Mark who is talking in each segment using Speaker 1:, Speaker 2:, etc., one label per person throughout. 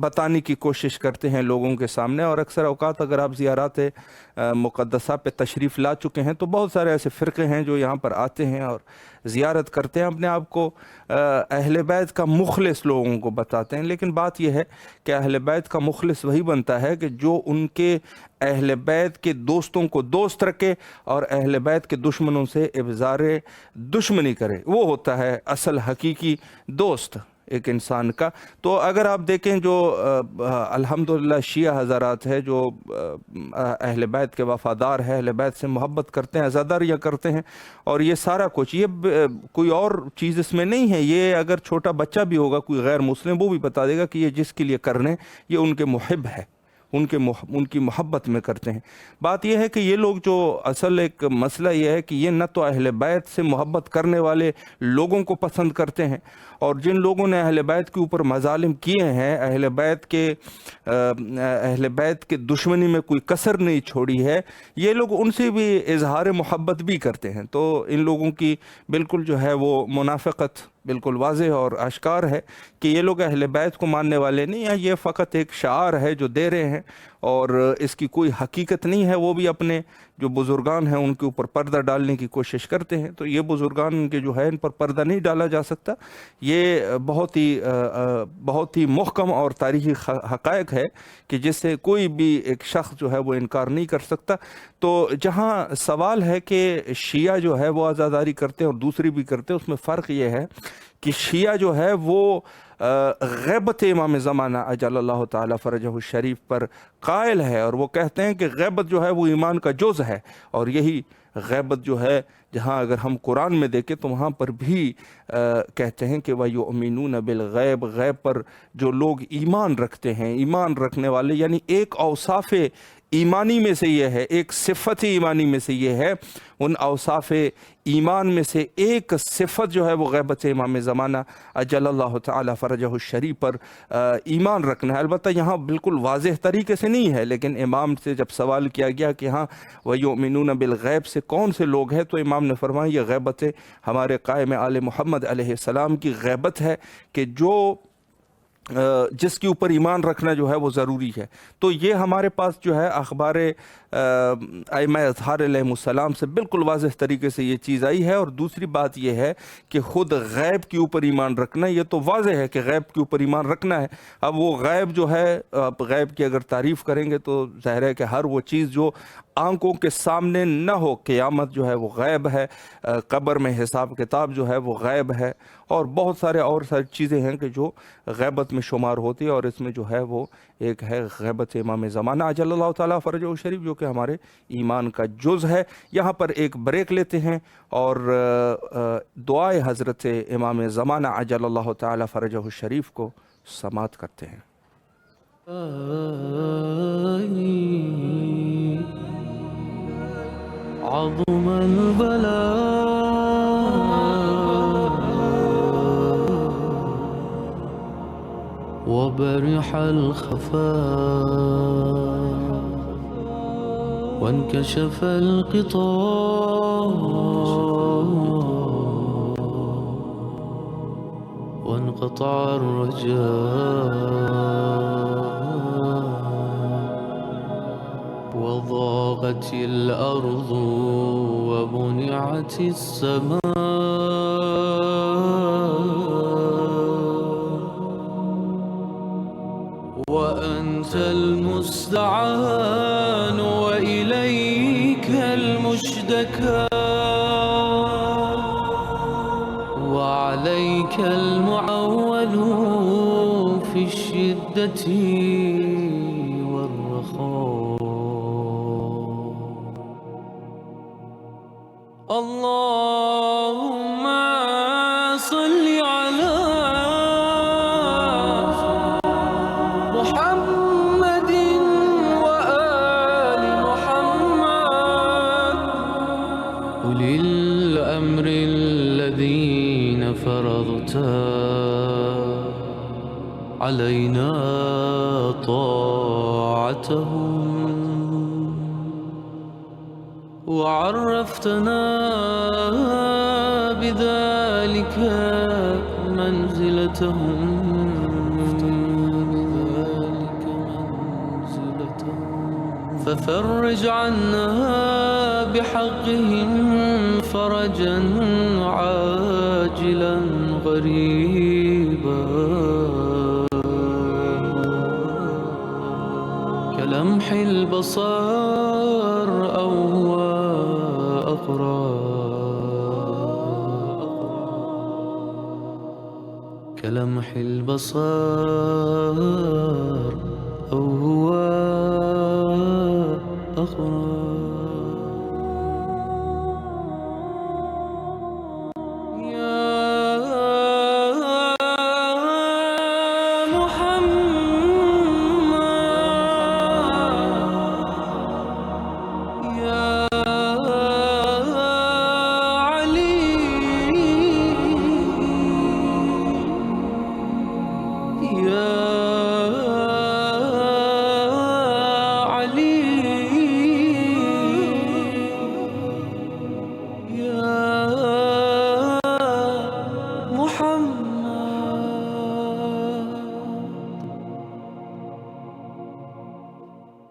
Speaker 1: بتانے کی کوشش کرتے ہیں لوگوں کے سامنے، اور اکثر اوقات اگر آپ زیارات مقدسہ پہ تشریف لا چکے ہیں تو بہت سارے ایسے فرقے ہیں جو یہاں پر آتے ہیں اور زیارت کرتے ہیں، اپنے آپ کو اہل بیت کا مخلص لوگوں کو بتاتے ہیں، لیکن بات یہ ہے کہ اہل بیت کا مخلص وہی بنتا ہے کہ جو ان کے اہل بیت کے دوستوں کو دوست رکھے اور اہل بیت کے دشمنوں سے ابزار دشمنی کرے، وہ ہوتا ہے اصل حقیقی دوست ایک انسان کا۔ تو اگر آپ دیکھیں جو الحمدللہ شیعہ حضرات ہے جو اہل بیت کے وفادار ہے، اہل بیت سے محبت کرتے ہیں، عزاداریاں کرتے ہیں، اور یہ سارا کچھ، یہ کوئی اور چیز اس میں نہیں ہے، یہ اگر چھوٹا بچہ بھی ہوگا کوئی غیر مسلم وہ بھی بتا دے گا کہ یہ جس کے لیے کرنے یہ ان کے محب ہے، ان کی محبت میں کرتے ہیں۔ بات یہ ہے کہ یہ لوگ جو اصل ایک مسئلہ یہ ہے کہ یہ نہ تو اہل بیت سے محبت کرنے والے لوگوں کو پسند کرتے ہیں، اور جن لوگوں نے اہل بیت کے اوپر مظالم کیے ہیں، اہل بیت کے دشمنی میں کوئی کسر نہیں چھوڑی ہے، یہ لوگ ان سے بھی اظہار محبت بھی کرتے ہیں۔ تو ان لوگوں کی بالکل جو ہے وہ منافقت بالکل واضح اور اشکار ہے کہ یہ لوگ اہل بیت کو ماننے والے نہیں ہیں، یہ فقط ایک شعار ہے جو دے رہے ہیں اور اس کی کوئی حقیقت نہیں ہے۔ وہ بھی اپنے جو بزرگان ہیں ان کے اوپر پردہ ڈالنے کی کوشش کرتے ہیں، تو یہ بزرگان کے جو ہے ان پر پردہ نہیں ڈالا جا سکتا، یہ بہت ہی محکم اور تاریخی حقائق ہے کہ جس سے کوئی بھی ایک شخص جو ہے وہ انکار نہیں کر سکتا۔ تو جہاں سوال ہے کہ شیعہ جو ہے وہ عزاداری کرتے ہیں اور دوسری بھی کرتے ہیں، اس میں فرق یہ ہے کہ شیعہ جو ہے وہ غیبت امام زمانہ اجل اللہ تعالیٰ فرجہ الشریف پر قائل ہے، اور وہ کہتے ہیں کہ غیبت جو ہے وہ ایمان کا جز ہے، اور یہی غیبت جو ہے جہاں اگر ہم قرآن میں دیکھیں تو وہاں پر بھی کہتے ہیں کہ وَيُؤْمِنُونَ بِالْغَيْبِ، غیب پر جو لوگ ایمان رکھتے ہیں، ایمان رکھنے والے، یعنی ایک اوصاف ایمانی میں سے یہ ہے، ایک صفت ایمانی میں سے یہ ہے، ان اوصاف ایمان میں سے ایک صفت جو ہے وہ غیبت امام زمانہ اجل اللہ تعالیٰ فرجہ الشریف پر ایمان رکھنا ہے۔ البتہ یہاں بالکل واضح طریقے سے نہیں ہے، لیکن امام سے جب سوال کیا گیا کہ ہاں وَيُؤْمِنُونَ بِالْغَيْبِ سے کون سے لوگ ہیں، تو امام نے فرمایا یہ غیبت ہمارے قائم آل محمد علیہ السلام کی غیبت ہے کہ جس کے اوپر ایمان رکھنا جو ہے وہ ضروری ہے۔ تو یہ ہمارے پاس جو ہے اخبار ائمہ اطہار علیہم السلام سے بالکل واضح طریقے سے یہ چیز آئی ہے۔ اور دوسری بات یہ ہے کہ خود غیب کے اوپر ایمان رکھنا، یہ تو واضح ہے کہ غیب کے اوپر ایمان رکھنا ہے۔ اب وہ غیب جو ہے، آپ غیب کی اگر تعریف کریں گے تو ظاہر ہے کہ ہر وہ چیز جو آنکھوں کے سامنے نہ ہو، قیامت جو ہے وہ غیب ہے، قبر میں حساب کتاب جو ہے وہ غیب ہے، اور بہت سارے چیزیں ہیں کہ جو غیبت میں شمار ہوتی ہے، اور اس میں جو ہے وہ ایک ہے غیبت امام زمانہ اجل اللہ تعالیٰ فرجہ الشریف، جو کہ ہمارے ایمان کا جز ہے۔ یہاں پر ایک بریک لیتے ہیں اور دعائے حضرت امام زمانہ اجل اللہ تعالیٰ فرجہ الشریف کو سماعت کرتے ہیں۔
Speaker 2: عظم البلاء وبرح الخفاء وانكشف الغطاء وانقطع الرجاء وضاقت الأرض ومنعت السماء وأنت المستعان وإليك المشتكى وعليك المعول في الشدة والرخاء اللهم صل على محمد وآل محمد أولي الأمر الذين فرضت علينا طاعتهم وعرفتنا بذلك منزلتهم ففرج عنا بحقهم فرجا عاجلا غريبا كلمح البصر أو هو أقرب كلمح البصر أو هو أقرب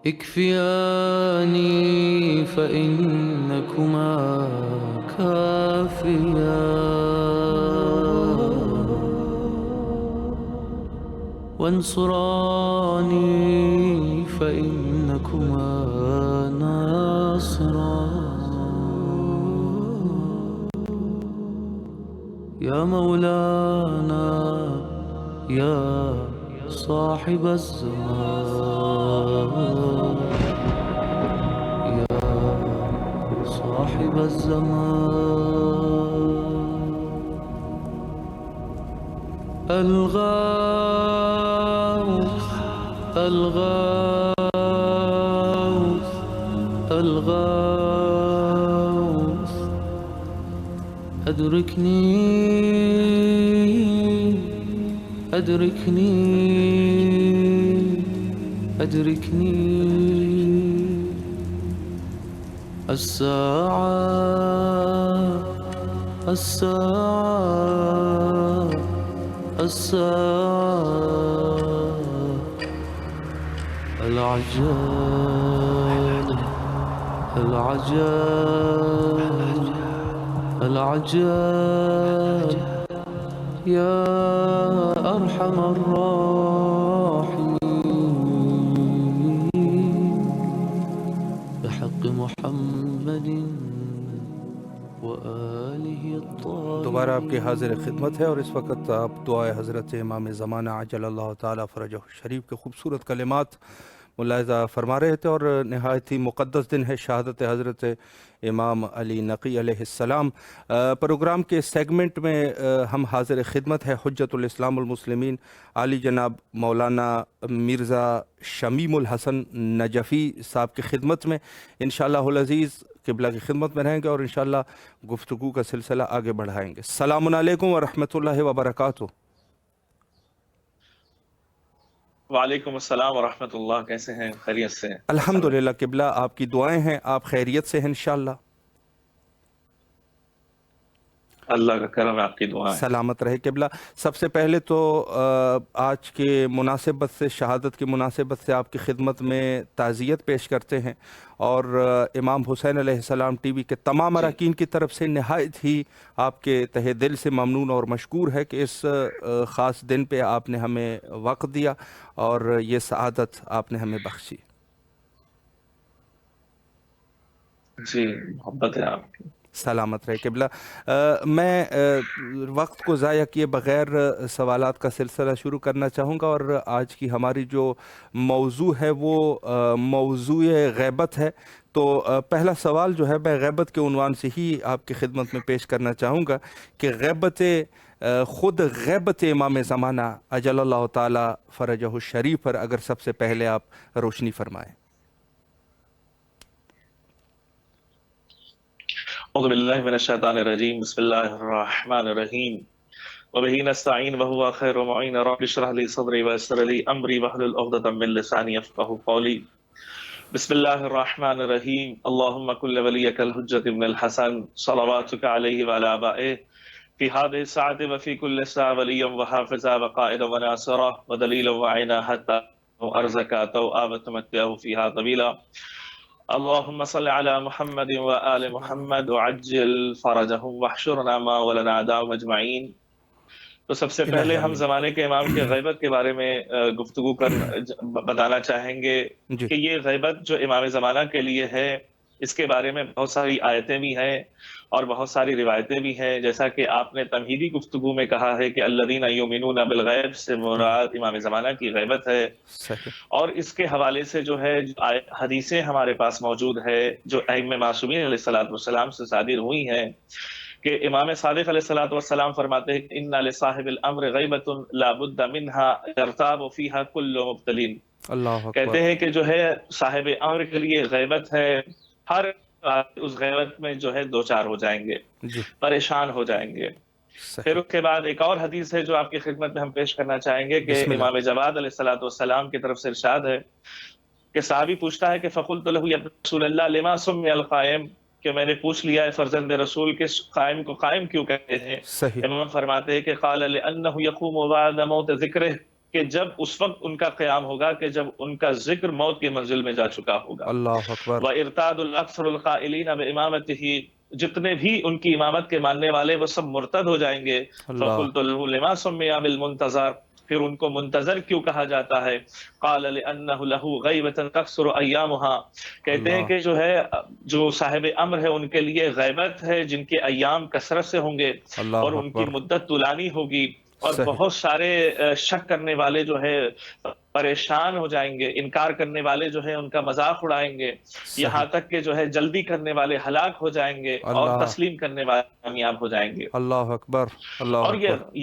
Speaker 2: اكفياني فإنكما كافيا وانصراني فإنكما ناصرا يا مولانا يا صاحب الزمان يا صاحب الزمان الغوث الغوث الغوث أدركني أدركني أدركني الساعة الساعة الساعة العجل العجل العجل يا أرحم الراحمين بحق محمد وآله الطاهرين.
Speaker 1: دوبارہ آپ کی حاضر خدمت ہے اور اس وقت آپ دعائے حضرت امام زمانہ عجل اللہ تعالیٰ فرجہ شریف کے خوبصورت کلمات ملاحظہ فرما رہے تھے، اور نہایت ہی مقدس دن ہے شہادت حضرت امام علی نقی علیہ السلام۔ پروگرام کے سیگمنٹ میں ہم حاضر خدمت ہے حجت الاسلام المسلمین علی جناب مولانا مرزا شمیم الحسن نجفی صاحب کی خدمت میں انشاءاللہ العزیز قبلہ کی خدمت میں رہیں گے اور انشاءاللہ گفتگو کا سلسلہ آگے بڑھائیں گے۔ السلام علیکم ورحمۃ اللہ وبرکاتہ۔
Speaker 3: وعلیکم السلام ورحمۃ اللہ، کیسے ہیں؟ خیریت سے؟
Speaker 1: الحمدللہ قبلہ، آپ کی دعائیں ہیں، آپ خیریت سے ہیں انشاءاللہ؟
Speaker 3: اللہ کا کرم ہے، آپ کی دعائیں۔
Speaker 1: سلامت رہے قبلہ۔ سب سے پہلے تو آج کے مناسبت سے، شہادت کی مناسبت سے آپ کی خدمت میں تعزیت پیش کرتے ہیں، اور امام حسین علیہ السلام ٹی وی کے تمام اراکین کی طرف سے نہایت ہی آپ کے تہہ دل سے ممنون اور مشکور ہے کہ اس خاص دن پہ آپ نے ہمیں وقت دیا اور یہ سعادت آپ نے ہمیں بخشی۔
Speaker 3: جی، محبت ہے آپ کی۔
Speaker 1: سلامت رہے قبلہ۔ میں وقت کو ضائع کیے بغیر سوالات کا سلسلہ شروع کرنا چاہوں گا، اور آج کی ہماری جو موضوع ہے وہ موضوع غیبت ہے۔ تو پہلا سوال جو ہے میں غیبت کے عنوان سے ہی آپ کی خدمت میں پیش کرنا چاہوں گا کہ خود غیبت امام زمانہ اجل اللہ تعالی فرجہ الشریف پر اگر سب سے پہلے آپ روشنی فرمائیں۔
Speaker 3: اعوذ باللہ من الشیطان الرجیم، بسم اللہ الرحمن الرحیم، وبہ نستعین وہو خیر معین، رب اشرح لی صدری ویسر لی امری واحلل عقدۃ من لسانی یفقہوا قولی۔ بسم اللہ الرحمن الرحیم، اللہم کن ولیک الحجۃ ابن الحسن صلواتک علیہ وعلی آبائہ فی ہذہ الساعۃ وفی کل ساعۃ ولیا وحافظا وقائدا وناصرا ودلیلا وعینا حتی ارزقا توآ وتمتعہ فیہا طویلا اللهم صل على محمد وآل محمد وعجل فرجهم واحشرنا ما ولنا أعداء أجمعين. تو سب سے پہلے ہم زمانے کے امام کی غیبت کے بارے میں گفتگو بتانا چاہیں گے کہ یہ غیبت جو امام زمانہ کے لیے ہے اس کے بارے میں بہت ساری آیتیں بھی ہیں اور بہت ساری روایتیں بھی ہیں. جیسا کہ آپ نے تمہیدی گفتگو میں کہا ہے کہ الذین یؤمنون بالغیب سے مراد امام زمانہ کی غیبت ہے. اور اس کے حوالے سے جو ہے حدیثیں ہمارے پاس موجود ہے جو ائمہ معصومین علیہ الصلوۃ والسلام سے صادر ہوئی ہیں کہ امام صادق علیہ الصلوۃ والسلام فرماتے ہیں ان لصاحب الامر غیبۃ لا بد منها یرتاب فیها کل مبتلین. کہتے ہیں کہ جو ہے صاحب امر کے لیے غیبت ہے، ہر اس غیبت میں جو ہے دو چار ہو جائیں گے، پریشان ہو جائیں گے. پھر اس کے بعد ایک اور حدیث ہے جو آپ کی خدمت میں ہم پیش کرنا چاہیں گے کہ امام جواد علیہ الصلوۃ والسلام کی طرف سے ارشاد ہے کہ صحابی پوچھتا ہے کہ فقلت له یا رسول اللہ لما سمي القائم، کہ میں نے پوچھ لیا ہے فرزند رسول کے قائم کو قائم کیوں کہتے ہیں؟ امام فرماتے ہیں کہ قال لأنه يقوم بعد موت ذکرہ، کہ جب اس وقت ان کا قیام ہوگا کہ جب ان کا ذکر موت کی منزل میں جا چکا ہوگا.
Speaker 1: اللہ اکبر.
Speaker 3: وارتاد الاکثر القائلین بامامته، جتنے بھی ان کی امامت کے ماننے والے وہ سب مرتد ہو جائیں گے. فقلت له لما سمي بالمنتظر، پھر ان کو منتظر کیوں کہا جاتا ہے؟ قال لأنه له غیبۃ تکثر ایامها، کہتے ہیں کہ جو ہے جو صاحب امر ہے ان کے لیے غیبت ہے جن کے ایام کثرت سے ہوں گے اور ان کی مدت طولانی ہوگی اور بہت سارے شک کرنے والے جو ہے پریشان ہو جائیں گے، انکار کرنے والے جو ہے ان کا مذاق اڑائیں گے، یہاں تک کہ جو ہے جلدی کرنے والے ہلاک ہو جائیں گے اور تسلیم کرنے والے کامیاب ہو جائیں گے.
Speaker 1: اللہ اکبر. اللہ
Speaker 3: اور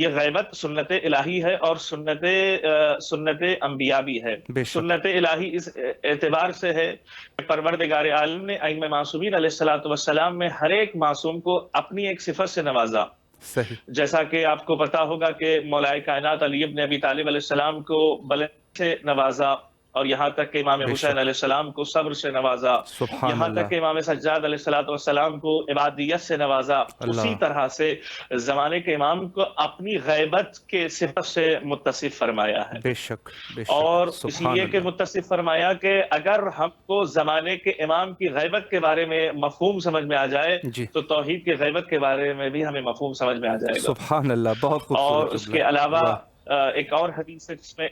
Speaker 3: یہ غیبت سنت الہی ہے اور سنت انبیاء بھی ہے. سنت الہی اس اعتبار سے ہے کہ پروردگار عالم نے ائمہ معصومین علیہ الصلوۃ والسلام میں ہر ایک معصوم کو اپنی ایک صفت سے نوازا. جیسا کہ آپ کو پتا ہوگا کہ مولا کائنات علی ابن ابی طالب علیہ السلام کو بلند سے نوازا اور یہاں تک کہ امام حسین علیہ السلام کو صبر سے نوازا، یہاں تک کہ امام سجاد علیہ الصلوۃ والسلام کو عبادیت سے نوازا. اسی طرح سے زمانے کے امام کو اپنی غیبت کے صفت سے متصف فرمایا ہے.
Speaker 1: بے شک
Speaker 3: اور اس لیے کہ متصف فرمایا کہ اگر ہم کو زمانے کے امام کی غیبت کے بارے میں مفہوم سمجھ میں آ جائے تو توحید کی غیبت کے بارے میں بھی ہمیں مفہوم سمجھ میں آ جائے گا.
Speaker 1: سبحان اللہ. بہت خوبصورت.
Speaker 3: اور اس کے علاوہ ایک اور حدیث ہے جس میں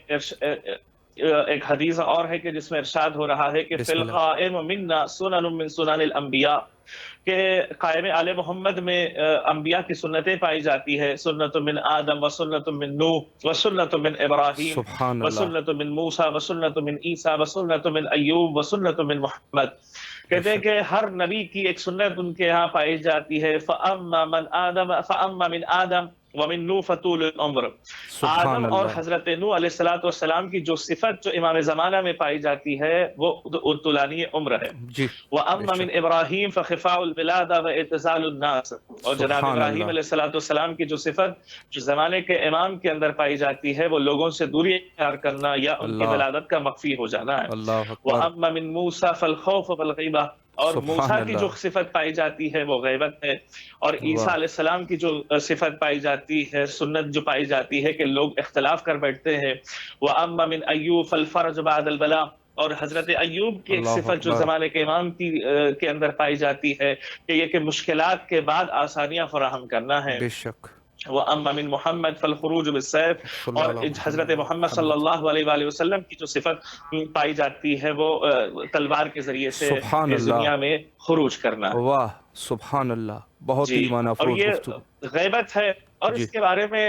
Speaker 3: ایک حدیث اور ہے کہ جس میں ارشاد ہو رہا ہے کہ فی القائم منا سنن من سنن الانبیاء، کہ قائم آل محمد میں انبیاء کی سنتیں پائی جاتی ہے. سنت من آدم و سنت من نوح و سنت من ابراہیم و سنت من موسیٰ و سنت من عیسیٰ و سنت من ایوب و سنت من محمد. کہتے ہیں کہ ہر نبی کی ایک سنت ان کے ہاں پائی جاتی ہے. فاما من آدم ومن نوح فطول العمر، آدم اور حضرت نوح علیہ الصلوۃ والسلام کی جو صفت جو امام زمانہ میں پائی جاتی ہے وہ طولانی عمر ہے. وَأَمَّا مِنْ إِبْرَاهِيمَ فَخِفَاءُ الْبِلَادَ وَإِعْتِزَالُ النَّاسِ، اور جناب ابراہیم علیہ الصلوۃ والسلام کی جو صفت جو زمانے کے امام کے اندر پائی جاتی ہے وہ لوگوں سے دوری اختیار کرنا یا ان کی ولادت کا مخفی ہو جانا ہے. وَأَمَّا مِنْ مُوسَىٰ فَالْخَوْفُ وَالْغِیبَةُ، اور موسیٰ کی جو صفت پائی جاتی ہے وہ غیبت ہے. اور عیسیٰ علیہ السلام کی جو صفت پائی جاتی ہے، سنت جو پائی جاتی ہے کہ لوگ اختلاف کر بیٹھتے ہیں. وَأَمَّا مِنْ أَيُّوبَ فَالْفَرْجُ بَعْدَ الْبَلَاءِ، اور حضرت ایوب کی ایک صفت جو زمانے کے امام کے اندر پائی جاتی ہے کہ یہ کہ مشکلات کے بعد آسانیاں فراہم کرنا ہے.
Speaker 1: بے شک.
Speaker 3: وَأَمَّا مِن مُحَمَّد فَالْخُرُوجُ بِالسَّيْفِ، اور حضرت محمد صلی اللہ علیہ وآلہ وسلم کی جو صفت پائی جاتی ہے وہ تلوار کے ذریعے سے اس دنیا میں خروج کرنا.
Speaker 1: واہ سبحان اللہ. بہت ہی معنی افروز گفتگو.
Speaker 3: اور یہ غیبت ہے اور اس کے بارے میں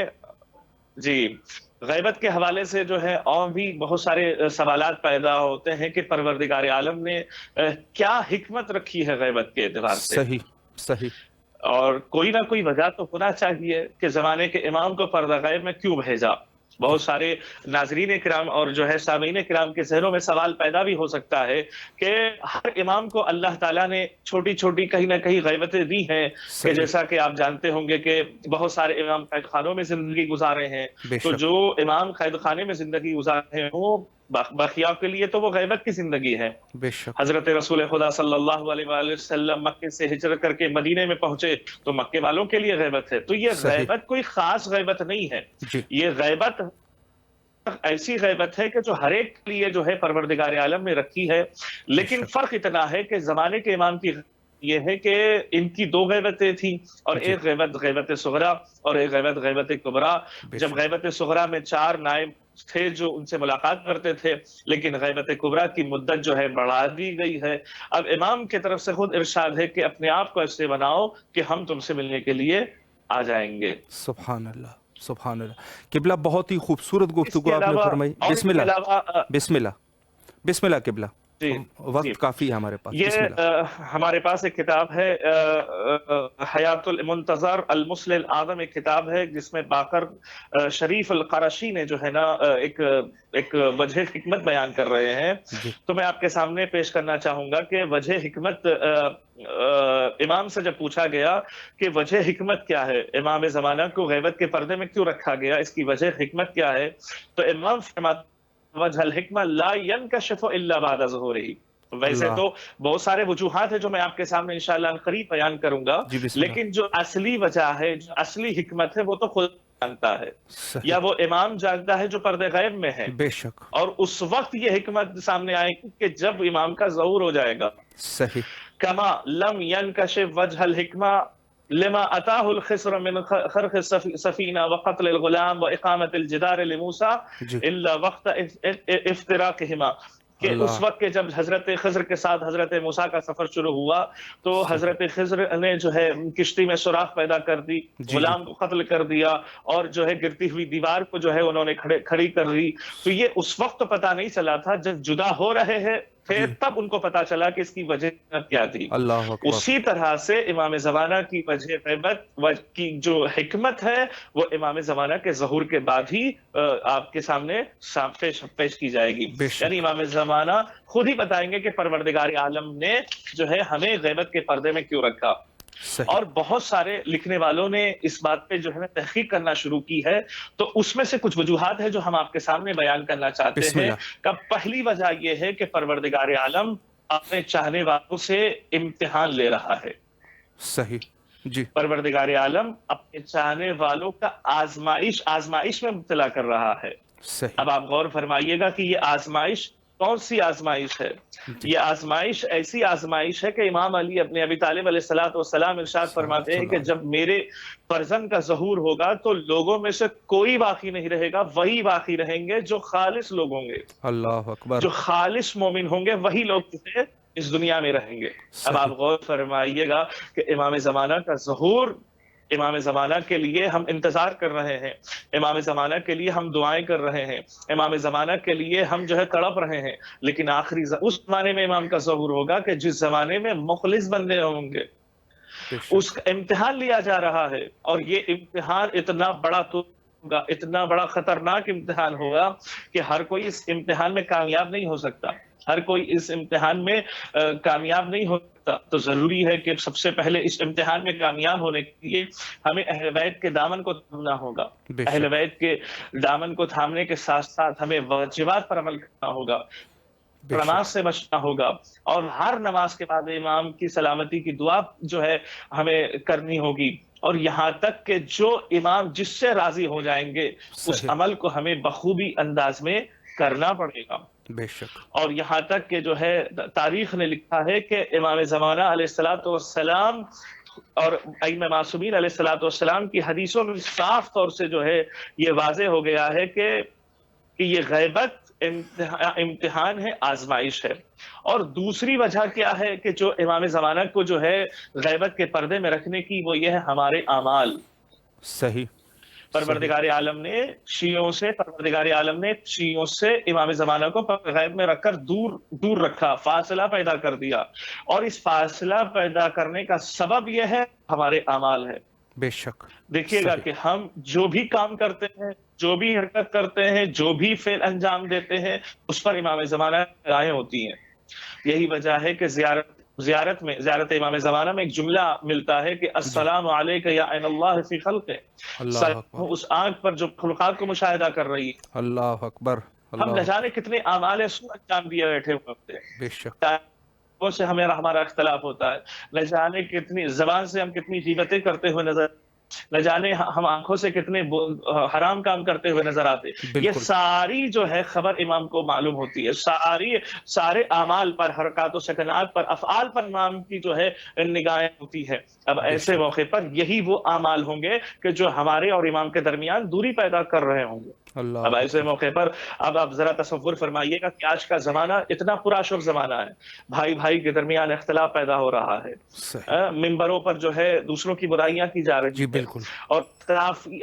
Speaker 3: غیبت کے حوالے سے جو ہے اور بھی بہت سارے سوالات پیدا ہوتے ہیں کہ پروردگار عالم نے کیا حکمت رکھی ہے غیبت کے اعتبار سے.
Speaker 1: صحیح.
Speaker 3: اور کوئی نہ کوئی وجہ تو ہونا چاہیے کہ زمانے کے امام کو پردہ غیب میں کیوں بھیجا. بہت سارے ناظرین کرام اور جو ہے سامعین کرام کے ذہنوں میں سوال پیدا بھی ہو سکتا ہے کہ ہر امام کو اللہ تعالیٰ نے چھوٹی چھوٹی کہیں نہ کہیں غیبتیں دی ہیں کہ جیسا کہ آپ جانتے ہوں گے کہ بہت سارے امام قید خانوں میں زندگی گزارے ہیں. تو جو امام قید خانے میں زندگی گزارے ہیں وہ باقیہ کے لیے تو وہ غیبت کی زندگی ہے. حضرت رسول خدا صلی اللہ علیہ وآلہ وسلم مکے سے ہجرت کر کے مدینے میں پہنچے تو مکے والوں کے لیے غیبت ہے. تو یہ غیبت کوئی خاص غیبت نہیں ہے. یہ غیبت ایسی غیبت ہے کہ جو ہر ایک کے لیے جو ہے پروردگار عالم نے رکھی ہے، لیکن فرق اتنا ہے کہ زمانے کے امام کی یہ ہے کہ ان کی دو غیبتیں تھیں، اور ایک غیبت غیبت صغرا اور ایک غیبت غیبت کبرا۔ جب غیبت صغرا میں 4 نائب تھے جو ان سے ملاقات کرتے تھے، لیکن غیبت کبرا کی مدت جو ہے بڑھا دی گئی ہے۔ اب امام کی طرف سے خود ارشاد ہے کہ اپنے آپ کو ایسے بناؤ کہ ہم تم سے ملنے کے لیے آ جائیں گے۔
Speaker 1: سبحان اللہ، سبحان اللہ۔ قبلہ بہت ہی خوبصورت گفتگو آپ نے فرمائی۔ بسم اللہ، بسم اللہ، بسم اللہ قبلہ۔ وقت کافی ہے ہمارے پاس۔
Speaker 3: یہ ہمارے پاس ایک کتاب ہے حیات المنتظر المصلح الاعظم، ایک کتاب ہے جس میں باقر شریف القرشی نے جو ہے نا ایک وجہ حکمت بیان کر رہے ہیں، تو میں آپ کے سامنے پیش کرنا چاہوں گا کہ وجہ حکمت امام سے جب پوچھا گیا کہ وجہ حکمت کیا ہے، امام زمانہ کو غیبت کے پردے میں کیوں رکھا گیا، اس کی وجہ حکمت کیا ہے، تو امام فرماتے وجہ الحکمہ لا ينکشف الا بعد ظہورہ۔ ویسے تو بہت سارے وجوہات ہیں جو میں آپ کے سامنے انشاءاللہ قریب بیان کروں گا، لیکن جو اصلی وجہ ہے، جو اصلی حکمت ہے، وہ تو خود جانتا ہے، یا وہ امام جانتا ہے جو پردے غیب میں ہے،
Speaker 1: بے شک،
Speaker 3: اور اس وقت یہ حکمت سامنے آئے گی کہ جب امام کا ظہور ہو جائے گا۔
Speaker 1: صحیح۔
Speaker 3: کما لم ينکشف وجہ الحکمہ لما اتاه الخسر من خرق السفینہ وقتل الغلام واقامت الجدار لموسیٰ الا وقت افتراقہما، کہ اس وقت کے جب حضرت خضر کے ساتھ حضرت موسیٰ کا سفر شروع ہوا تو حضرت خضر نے جو ہے کشتی میں سوراخ پیدا کر دی، غلام کو قتل کر دیا، اور جو ہے گرتی ہوئی دیوار کو جو ہے انہوں نے کھڑی کر دی۔ تو یہ اس وقت تو پتہ نہیں چلا تھا، جب جدا ہو رہے ہیں پھر تب ان کو پتا چلا کہ اس کی وجہ کیا تھی۔
Speaker 1: اللہ اکبر۔ اسی
Speaker 3: طرح سے امام زمانہ کی وجہ غیبت کی جو حکمت ہے وہ امام زمانہ کے ظہور کے بعد ہی آپ کے سامنے پیش کی جائے گی، یعنی امام زمانہ خود ہی بتائیں گے کہ پروردگار عالم نے جو ہے ہمیں غیبت کے پردے میں کیوں رکھا۔ اور بہت سارے لکھنے والوں نے اس بات پہ جو ہے تحقیق کرنا شروع کی ہے، تو اس میں سے کچھ وجوہات ہیں جو ہم آپ کے سامنے بیان کرنا چاہتے ہیں۔ کہ پہلی وجہ یہ ہے کہ پروردگار عالم اپنے چاہنے والوں سے امتحان لے رہا ہے۔
Speaker 1: صحیح جی۔
Speaker 3: پروردگار عالم اپنے چاہنے والوں کا آزمائش میں مبتلا کر رہا ہے۔ اب آپ غور فرمائیے گا کہ یہ آزمائش کون سی آزمائش ہے؟ یہ آزمائش ایسی آزمائش ہے کہ امام علی ابن ابی طالب علیہ السلام ارشاد فرماتے ہیں کہ جب میرے فرزند کا ظہور ہوگا تو لوگوں میں سے کوئی باقی نہیں رہے گا، وہی باقی رہیں گے جو خالص لوگ ہوں گے۔ اللہ اکبر۔ جو خالص مومن ہوں گے وہی لوگ اس دنیا میں رہیں گے۔ اب آپ غور فرمائیے گا کہ امام زمانہ کا ظہور، امام زمانہ کے لیے ہم انتظار کر رہے ہیں، امام زمانہ کے لیے ہم دعائیں کر رہے ہیں، امام زمانہ کے لیے ہم جو ہے تڑپ رہے ہیں، لیکن آخری اس زمانے میں امام کا ظہور ہوگا کہ جس زمانے میں مخلص بندے ہوں گے، اس کا امتحان لیا جا رہا ہے، اور یہ امتحان اتنا بڑا ہوگا، اتنا بڑا خطرناک امتحان ہوگا کہ ہر کوئی اس امتحان میں کامیاب نہیں ہو سکتا، ہر کوئی اس امتحان میں کامیاب نہیں ہو سکتا۔ تو ضروری ہے کہ سب سے پہلے اس امتحان میں کامیاب ہونے کے لیے ہمیں اہل بیت کے دامن کو تھامنا ہوگا، اہل بیت کے دامن کو تھامنے کے ساتھ ساتھ ہمیں واجبات پر عمل کرنا ہوگا، نماز سے بچنا ہوگا، اور ہر نماز کے بعد امام کی سلامتی کی دعا جو ہے ہمیں کرنی ہوگی، اور یہاں تک کہ جو امام جس سے راضی ہو جائیں گے اس عمل کو ہمیں بخوبی انداز میں کرنا پڑے گا۔ بے شک۔ اور یہاں تک کہ جو ہے تاریخ نے لکھا ہے کہ امام زمانہ علیہ السلام اور ائمہ معصومین علیہ السلام کی حدیثوں میں صاف طور سے جو ہے یہ واضح ہو گیا ہے کہ یہ غیبت امتحان ہے، آزمائش ہے۔ اور دوسری وجہ کیا ہے کہ جو امام زمانہ کو جو ہے غیبت کے پردے میں رکھنے کی، وہ یہ ہے ہمارے اعمال۔ صحیح۔ پروردگار عالم نے شیعوں سے امام زمانہ کو غیب میں رکھ کر دور رکھا، فاصلہ پیدا کر دیا، اور اس فاصلہ پیدا کرنے کا سبب یہ ہے ہمارے اعمال ہے۔ بے شک۔ دیکھیے گا کہ ہم جو بھی کام کرتے ہیں، جو بھی حرکت کرتے ہیں، جو بھی فعل انجام دیتے ہیں، اس پر امام زمانہ رائے ہوتی ہیں۔ یہی وجہ ہے کہ زیارت امام زمانہ میں ایک جملہ ملتا ہے کہ السلام علیک یا عین اللہ فی خلقہ، اس آنکھ پر جو خلقات کو مشاہدہ کر رہی ہے۔ اللہ اکبر۔ ہم نہ جانے کتنے اعمال سو انجام دیے بیٹھے ہوتے ہیں، بے شک سے ہمارا اختلاف ہوتا ہے، نہ جانے کتنی زبان سے ہم کتنی غیبتیں کرتے ہوئے نظر نہ جانے ہم آنکھوں سے کتنے حرام کام کرتے ہوئے نظر آتے، یہ
Speaker 1: بالکل
Speaker 3: ساری جو ہے خبر امام کو معلوم ہوتی ہے، سارے اعمال پر، حرکات و سکنات پر، افعال پر امام کی جو ہے نگاہیں ہوتی ہے۔ اب ایسے
Speaker 1: شک
Speaker 3: موقع پر یہی وہ اعمال ہوں گے کہ جو ہمارے اور امام کے درمیان دوری پیدا کر رہے ہوں گے۔
Speaker 1: اللہ
Speaker 3: اب ایسے
Speaker 1: اکبر
Speaker 3: موقع پر اب آپ ذرا تصور فرمائیے گا کہ آج کا زمانہ اتنا پراشر زمانہ ہے، بھائی بھائی کے درمیان اختلاف پیدا ہو رہا ہے،
Speaker 1: صحیح
Speaker 3: ممبروں پر جو ہے دوسروں کی برائیاں کی جا رہی
Speaker 1: جی
Speaker 3: ہیں،
Speaker 1: بالکل
Speaker 3: اور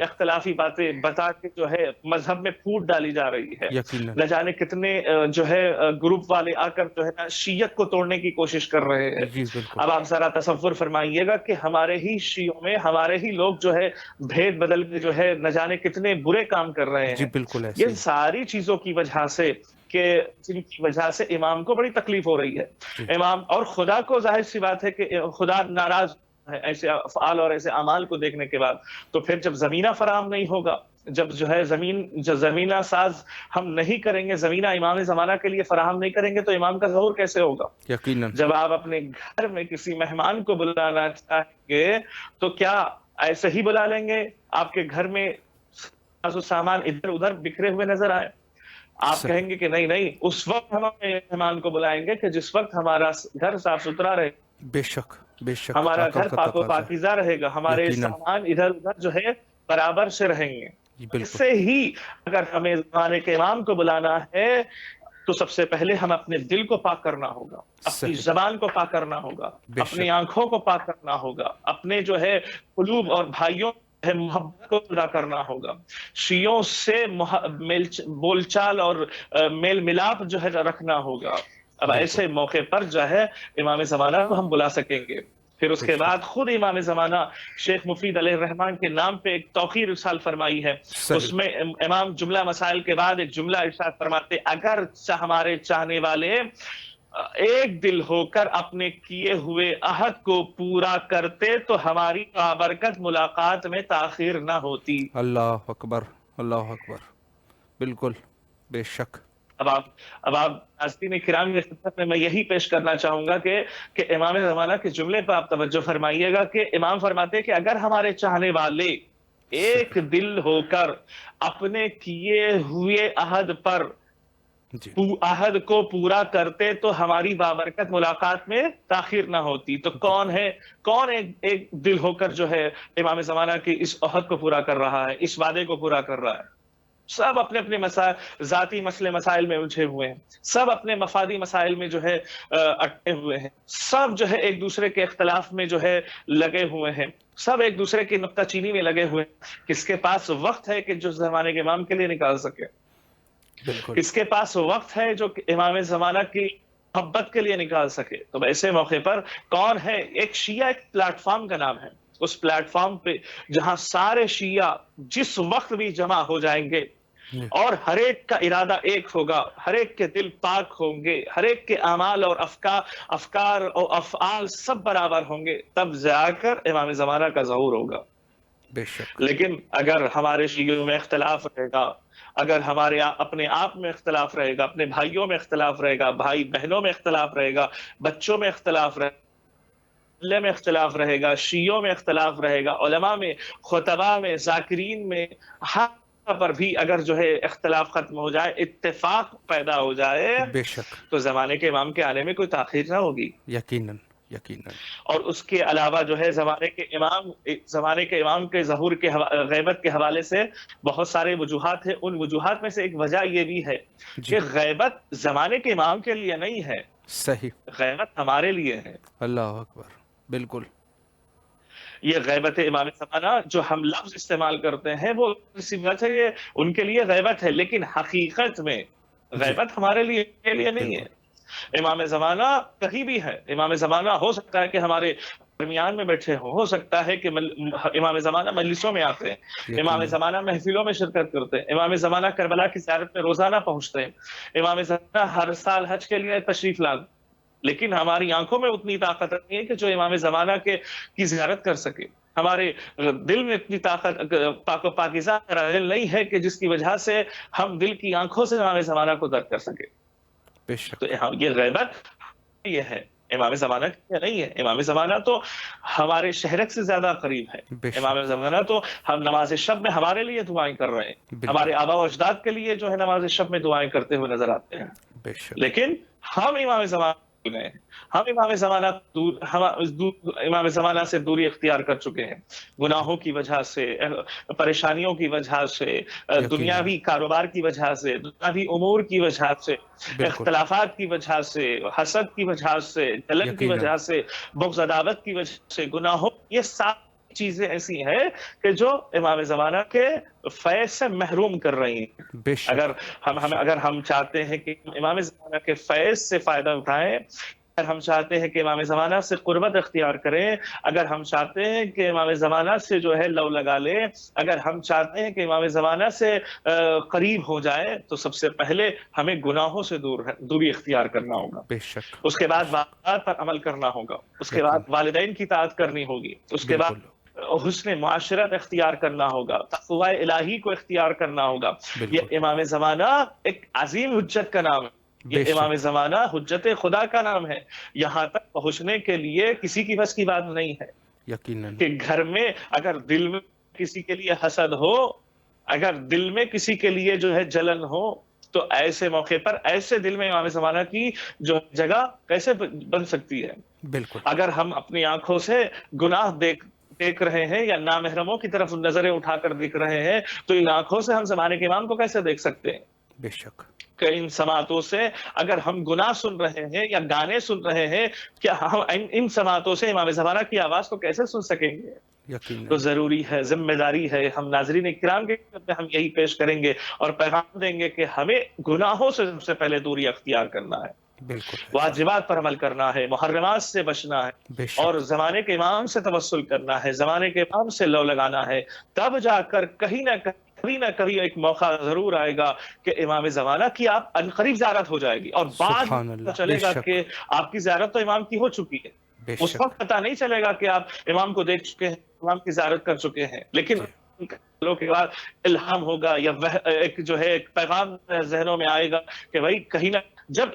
Speaker 3: اختلافی باتیں بتا کے جو ہے مذہب میں پھوٹ ڈالی جا رہی ہے۔
Speaker 1: یقیناً
Speaker 3: نہ جانے کتنے جو ہے گروپ والے آ کر جو ہے نا شیعت کو توڑنے کی کوشش کر رہے ہیں۔
Speaker 1: جی بالکل
Speaker 3: اب آپ ذرا تصور فرمائیے گا کہ ہمارے ہی شیعوں میں ہمارے ہی لوگ جو ہے بھید بدل کے جو ہے نہ جانے کتنے برے کام کر رہے
Speaker 1: جی
Speaker 3: ہیں۔
Speaker 1: بالکل ایسے
Speaker 3: یہ
Speaker 1: ہی
Speaker 3: ساری چیزوں کی وجہ سے کہ جن کی وجہ سے امام کو بڑی تکلیف ہو رہی ہے،
Speaker 1: جی
Speaker 3: امام اور خدا کو ظاہر سی بات ہے کہ خدا ناراض ہے ایسے افعال اور ایسے اعمال کو دیکھنے کے بعد۔ تو پھر جب زمینہ فراہم نہیں ہوگا، جب جو ہے زمینہ ساز ہم نہیں کریں گے، زمینہ امام زمانہ کے لیے فراہم نہیں کریں گے تو امام کا ظہور کیسے ہوگا؟
Speaker 1: یقیناً
Speaker 3: جب آپ اپنے گھر میں کسی مہمان کو بلانا چاہیں گے تو کیا ایسے ہی بلا لیں گے؟ آپ کے گھر میں ساز و سامان ادھر ادھر بکھرے ہوئے نظر آئے، آپ
Speaker 1: صحیح
Speaker 3: کہیں گے کہ نہیں اس وقت ہم اپنے مہمان کو بلائیں گے کہ جس وقت ہمارا گھر صاف ستھرا رہے،
Speaker 1: بے شک
Speaker 3: ہمارا
Speaker 1: عقل
Speaker 3: گھر
Speaker 1: کا
Speaker 3: پاک و
Speaker 1: تقاضا ہے
Speaker 3: پاکیزہ رہے گا، ہمارے
Speaker 1: یقیناً
Speaker 3: سامان ادھر ادھر جو ہے برابر سے رہیں گے۔
Speaker 1: جی بالکل
Speaker 3: ایسے ہی اگر ہمیں زمانے کے امام کو بلانا ہے تو سب سے پہلے ہم اپنے دل کو پاک کرنا ہوگا، اپنی
Speaker 1: صحیح
Speaker 3: زبان کو پاک کرنا ہوگا،
Speaker 1: بے
Speaker 3: اپنی
Speaker 1: شک
Speaker 3: آنکھوں کو پاک کرنا ہوگا، اپنے جو ہے قلوب اور بھائیوں ہے محبت کو پیدا کرنا ہوگا، شیعوں سے بول چال اور میل ملاپ جو ہے رکھنا ہوگا۔ اب
Speaker 1: بالکل
Speaker 3: ایسے موقع پر جو ہے امام زمانہ کو ہم بلا سکیں گے۔ پھر اس
Speaker 1: بے
Speaker 3: کے
Speaker 1: شک
Speaker 3: بعد خود امام زمانہ شیخ مفید علیہ الرحمن کے نام پہ ایک توقیر ارسال فرمائی ہے،
Speaker 1: صحیح
Speaker 3: اس میں امام جملہ مسائل کے بعد ایک جملہ ارشاد فرماتے، اگر ہمارے چاہنے والے ایک دل ہو کر اپنے کیے ہوئے عہد کو پورا کرتے تو ہماری بابرکت ملاقات میں تاخیر نہ ہوتی۔
Speaker 1: اللہ اکبر بالکل بے شک
Speaker 3: اب آپ ناظرین کرام کی خدمت میں یہی پیش کرنا چاہوں گا کہ امام زمانہ کے جملے پر آپ توجہ فرمائیے گا کہ امام فرماتے کہ اگر ہمارے چاہنے والے ایک دل ہو کر اپنے کیے ہوئے عہد پر
Speaker 1: جی
Speaker 3: عہد کو پورا کرتے تو ہماری بابرکت ملاقات میں تاخیر نہ ہوتی۔ تو کون ایک دل ہو کر جو ہے امام زمانہ کی اس عہد کو پورا کر رہا ہے، اس وعدے کو پورا کر رہا ہے؟ سب اپنے اپنے ذاتی مسئلے مسائل میں الجھے ہوئے ہیں، سب اپنے مفادی مسائل میں جو ہے اٹکے ہوئے ہیں، سب جو ہے ایک دوسرے کے اختلاف میں جو ہے لگے ہوئے ہیں، سب ایک دوسرے کی نکتہ چینی میں لگے ہوئے ہیں۔ کس کے پاس وقت ہے کہ جو زمانے کے امام کے لیے نکال سکے؟
Speaker 1: بالکل
Speaker 3: کس کے پاس وقت ہے جو امام زمانہ کی محبت کے لیے نکال سکے؟ تو ایسے موقع پر کون ہے؟ ایک شیعہ ایک پلیٹ فارم کا نام ہے، اس پلیٹ فارم پہ جہاں سارے شیعہ جس وقت بھی جمع ہو جائیں گے اور ہر ایک کا ارادہ ایک ہوگا، ہر ایک کے دل پاک ہوں گے، ہر ایک کے اعمال اور افکار اور افعال سب برابر ہوں گے، تب جا کر امام زمانہ کا ظہور ہوگا۔
Speaker 1: بے شک
Speaker 3: لیکن اگر ہمارے شیعوں میں اختلاف رہے گا، اگر ہمارے اپنے آپ میں اختلاف رہے گا، اپنے بھائیوں میں اختلاف رہے گا، بھائی بہنوں میں اختلاف رہے گا، بچوں میں اختلاف رہے گا، میں اختلاف رہے گا، شیعوں میں اختلاف رہے گا، علماء میں، خطباء میں، ذاکرین میں، ہر پر بھی اگر جو ہے اختلاف ختم ہو جائے، اتفاق پیدا ہو جائے
Speaker 1: بے شک
Speaker 3: تو زمانے کے امام کے آنے میں کوئی تاخیر نہ ہوگی۔
Speaker 1: یقیناً
Speaker 3: اور اس کے علاوہ جو ہے زمانے کے امام کے ظہور کے غیبت کے حوالے سے بہت سارے وجوہات ہیں، ان وجوہات میں سے ایک وجہ یہ بھی ہے کہ غیبت زمانے کے امام کے لیے نہیں ہے،
Speaker 1: صحیح
Speaker 3: غیبت ہمارے لیے ہے۔
Speaker 1: اللہ اکبر بالکل
Speaker 3: یہ غیبت امام زمانہ جو ہم لفظ استعمال کرتے ہیں وہ یہ ان کے لیے غیبت ہے، لیکن حقیقت میں غیبت ہمارے لیے نہیں ہے۔ امام زمانہ کہیں بھی ہے، امام زمانہ ہو سکتا ہے کہ ہمارے درمیان میں بیٹھے ہو سکتا ہے کہ امام زمانہ مجلسوں میں آتے ہیں، امام زمانہ محفلوں میں شرکت کرتے ہیں، امام زمانہ کربلا کی زیارت میں روزانہ پہنچتے ہیں، امام زمانہ ہر سال حج کے لیے تشریف لاتے، لیکن ہماری آنکھوں میں اتنی طاقت نہیں ہے کہ جو امام زمانہ کی زیارت کر سکے، ہمارے دل میں اتنی طاقت پاک و پاکیزہ دل نہیں ہے کہ جس کی وجہ سے ہم دل کی آنکھوں سے امام زمانہ کو درک کر سکے۔
Speaker 1: بے شک
Speaker 3: تو یہ غیبت یہ ہے، امام زمانہ کیا نہیں ہے، امام زمانہ تو ہمارے شہرک سے زیادہ قریب ہے،
Speaker 1: بے شک،
Speaker 3: امام زمانہ تو ہم نماز شب میں ہمارے لیے دعائیں کر رہے ہیں،
Speaker 1: بالکل،
Speaker 3: ہمارے آبا و اجداد کے لیے جو ہے نماز شب میں دعائیں کرتے ہوئے نظر آتے ہیں،
Speaker 1: بے شک،
Speaker 3: لیکن ہم امام زمانہ بھول گئے ہیں، ہم امام زمانہ سے دوری اختیار کر چکے ہیں، گناہوں کی وجہ سے، پریشانیوں کی وجہ سے،
Speaker 1: یقیناً،
Speaker 3: دنیاوی کاروبار کی وجہ سے، دنیاوی امور کی وجہ سے،
Speaker 1: بالکل،
Speaker 3: اختلافات کی وجہ سے، حسد کی وجہ سے، جلن کی
Speaker 1: یقیناً،
Speaker 3: وجہ سے، بغض عداوت کی وجہ سے، گناہوں، یہ ساری چیزیں ایسی ہیں کہ جو امام زمانہ کے فیض سے محروم کر رہی ہیں۔
Speaker 1: بے
Speaker 3: اگر
Speaker 1: شک، بے شک،
Speaker 3: اگر ہم چاہتے ہیں کہ امام زمانہ کے فیض سے فائدہ اٹھائیں، اگر ہم چاہتے ہیں کہ امام زمانہ سے قربت اختیار کریں، اگر ہم چاہتے ہیں کہ امام زمانہ سے جو ہے لو لگا لیں، اگر ہم چاہتے ہیں کہ امام زمانہ سے قریب ہو جائے، تو سب سے پہلے ہمیں گناہوں سے دوری اختیار کرنا ہوگا،
Speaker 1: بے شک،
Speaker 3: اس کے
Speaker 1: بے
Speaker 3: بعد
Speaker 1: شک،
Speaker 3: والدات پر عمل کرنا ہوگا، اس کے بعد
Speaker 1: یقین،
Speaker 3: والدین کی اطاعت کرنی ہوگی، اس کے بعد
Speaker 1: بالکل،
Speaker 3: حسن معاشرت اختیار کرنا ہوگا، تقوی الہی کو اختیار کرنا ہوگا۔
Speaker 1: بالکل،
Speaker 3: یہ امام زمانہ ایک عظیم حجت کا نام ہے،
Speaker 1: بے
Speaker 3: یہ امام
Speaker 1: شک،
Speaker 3: زمانہ حجت خدا کا نام ہے، یہاں تک پہنچنے کے لیے کسی کی بس کی بات نہیں ہے
Speaker 1: یقیناً،
Speaker 3: کہ گھر میں اگر دل میں کسی کے لیے حسد ہو، اگر دل میں کسی کے لیے جو ہے جلن ہو، تو ایسے موقع پر ایسے دل میں امام زمانہ کی جو جگہ کیسے بن سکتی ہے؟
Speaker 1: بالکل،
Speaker 3: اگر ہم اپنی آنکھوں سے گناہ دیکھ رہے ہیں یا نامحرموں کی طرف نظریں اٹھا کر دیکھ رہے ہیں، تو ان آنکھوں سے ہم زمانے کے امام کو کیسے دیکھ سکتے ہیں؟
Speaker 1: بے شک،
Speaker 3: کہ ان سماعتوں سے اگر ہم گناہ سن رہے ہیں یا گانے سن رہے ہیں، کیا ہم ان سماعتوں سے امام زمانہ کی آواز کو کیسے سن سکیں گے؟ تو
Speaker 1: یقیناً،
Speaker 3: ضروری ہے، ذمہ داری ہے، ہم ناظرین کرام کے خدمت میں ہم یہی پیش کریں گے اور پیغام دیں گے کہ ہمیں گناہوں سے سب سے پہلے دوری اختیار کرنا ہے،
Speaker 1: بالکل ایسا،
Speaker 3: واجبات پر عمل کرنا ہے، محرمات سے بچنا ہے،
Speaker 1: بے
Speaker 3: اور
Speaker 1: شک،
Speaker 3: زمانے کے امام سے توسل کرنا ہے، زمانے کے امام سے لو لگانا ہے، تب جا کر کبھی نہ کبھی ایک موقع ضرور آئے گا کہ امام زمانہ کی آپ عنقریب زیارت ہو جائے گی، اور بعد
Speaker 1: سبحان
Speaker 3: میں
Speaker 1: اللہ، بے
Speaker 3: چلے گا
Speaker 1: شک،
Speaker 3: کہ آپ کی زیارت تو امام کی ہو چکی ہے،
Speaker 1: بے
Speaker 3: اس
Speaker 1: شک،
Speaker 3: وقت پتہ نہیں چلے گا کہ آپ امام کو دیکھ چکے ہیں، امام کی زیارت کر چکے ہیں، لیکن
Speaker 1: جی،
Speaker 3: سالوں کے بعد الہام ہوگا یا ایک جو ہے ایک پیغام ذہنوں میں آئے گا کہ بھائی کہیں نہ، جب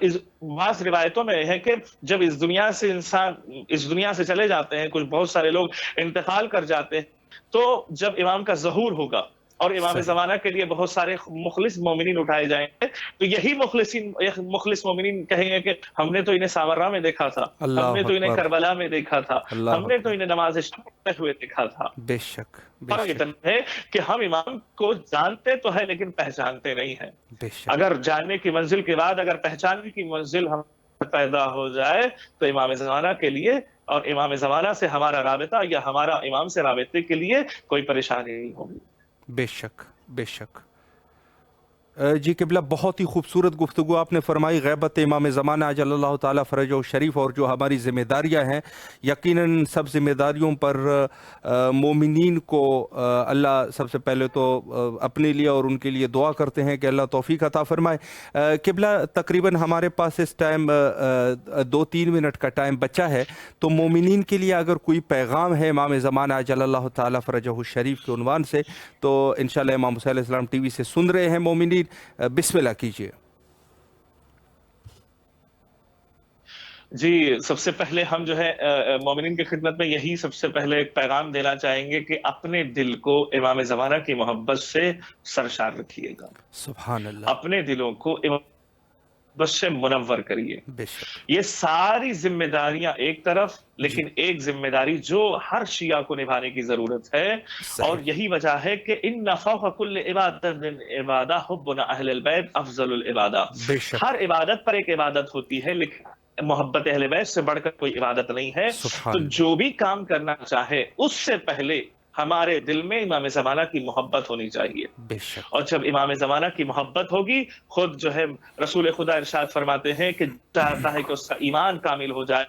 Speaker 3: بعض روایتوں میں ہے کہ جب اس دنیا سے انسان اس دنیا سے چلے جاتے ہیں، کچھ بہت سارے لوگ انتقال کر جاتے ہیں، تو جب امام کا ظہور ہوگا اور امام
Speaker 1: صحیح،
Speaker 3: زمانہ کے لیے بہت سارے مخلص مومنین اٹھائے جائیں گے، تو یہی مخلص مومنین کہیں گے کہ ہم نے تو انہیں سامرا میں دیکھا تھا، ہم نے
Speaker 1: اللہ
Speaker 3: تو انہیں
Speaker 1: اکبر،
Speaker 3: کربلا میں دیکھا تھا، ہم
Speaker 1: اللہ
Speaker 3: نے تو
Speaker 1: اکبر،
Speaker 3: انہیں نماز شب پڑھتے ہوئے دیکھا تھا۔
Speaker 1: بے شک، بے
Speaker 3: فرق
Speaker 1: شک،
Speaker 3: اتنا ہے کہ ہم امام کو جانتے تو ہے لیکن پہچانتے نہیں ہیں۔
Speaker 1: بے شک،
Speaker 3: اگر جاننے کی منزل کے بعد اگر پہچاننے کی منزل ہم پیدا ہو جائے، تو امام زمانہ کے لیے اور امام زمانہ سے ہمارا رابطہ یا ہمارا امام سے رابطے کے لیے کوئی پریشانی نہیں ہوگی۔
Speaker 1: بے شک، بے شک۔ جی قبلہ، بہت ہی خوبصورت گفتگو آپ نے فرمائی غیبت امام زمانہ عجل اللہ تعالیٰ فرجہ شریف، اور جو ہماری ذمہ داریاں ہیں، یقیناً سب ذمہ داریوں پر مومنین کو اللہ سب سے پہلے تو اپنے لیے اور ان کے لیے دعا کرتے ہیں کہ اللہ توفیق عطا فرمائے۔ قبلہ، تقریباً ہمارے پاس اس ٹائم 2-3 منٹ کا ٹائم بچا ہے، تو مومنین کے لیے اگر کوئی پیغام ہے امام زمانہ عجل اللہ تعالیٰ فرجہ شریف کے عنوان سے، تو انشاءاللہ امام حسین علیہ السلام ٹی وی سے سن رہے ہیں مومنین، بسم اللہ کیجئے۔
Speaker 3: جی، سب سے پہلے ہم جو ہے مومنین کی خدمت میں یہی سب سے پہلے ایک پیغام دینا چاہیں گے کہ اپنے دل کو امام زمانہ کی محبت سے سرشار رکھیے گا،
Speaker 1: سبحان اللہ،
Speaker 3: اپنے دلوں کو امام محبت سے منور کریے۔
Speaker 1: بے شک،
Speaker 3: یہ ساری ذمہ داریاں ایک طرف،
Speaker 1: جی،
Speaker 3: لیکن ایک ذمہ داری جو ہر شیعہ کو نبھانے کی ضرورت ہے، اور
Speaker 1: صحیح،
Speaker 3: یہی وجہ ہے کہ ان فوق کل عبادت عبادہ حبنا اہل البیت افضل العبادہ،
Speaker 1: بے شک،
Speaker 3: ہر عبادت پر ایک عبادت ہوتی ہے، لیکن محبت اہل بیت سے بڑھ کر کوئی عبادت نہیں ہے۔ تو
Speaker 1: سبحان اللہ،
Speaker 3: جو بھی کام کرنا چاہے اس سے پہلے ہمارے دل میں امام زمانہ کی محبت ہونی چاہیے،
Speaker 1: بے شک،
Speaker 3: اور جب امام زمانہ کی محبت ہوگی، خود جو ہے رسول خدا ارشاد فرماتے ہیں کہ چاہتا ہے کہ اس کا ایمان کامل ہو جائے